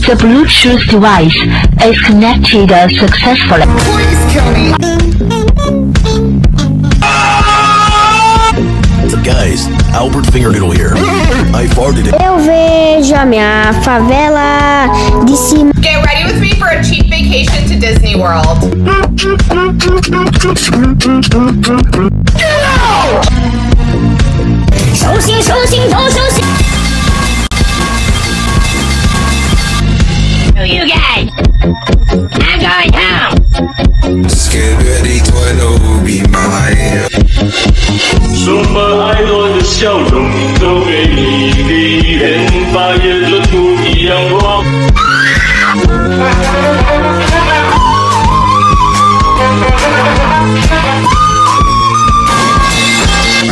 The Bluetooth device is connected successfully. Please kill me. Guys, Albert Fingernoodle here. I farted. Eu vejo a minha favela de cima. Get ready with me for a cheap vacation to Disney World. You guys, I'm going home. Skibidi toilet be mine. 什么爱多的笑容都给你，连发也热土一样光。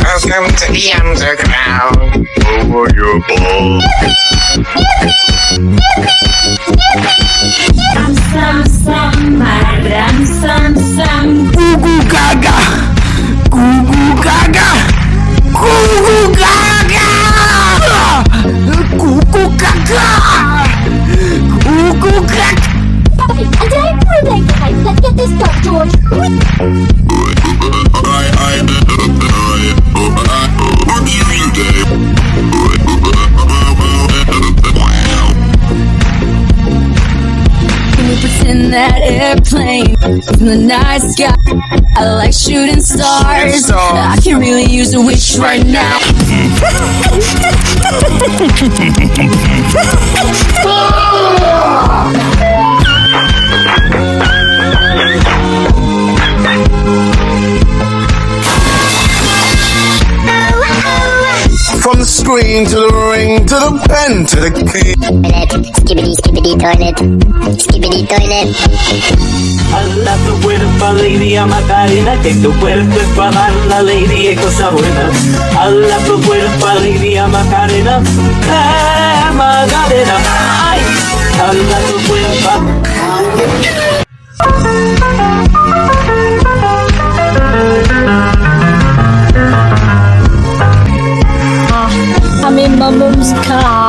Welcome to the underground. Over your balls. Goo gaga. Goo gaga. Goo gaga. Goo gaga. Goo gaga. And I really like let's get this done, George. In that airplane in the night sky, I like shooting stars. I can really use a wish right now. From the screen to the ring to the pen to the key. Skibbity, skibbity toilet. Skibbity toilet. Hala tu cuerpo, lady, a Macarena, que tu cuerpo es para dar la lady, es cosa buena. Hala tu cuerpo, lady, a Macarena, Macarena, ay, hala tu cuerpo. I'm in my mum's car.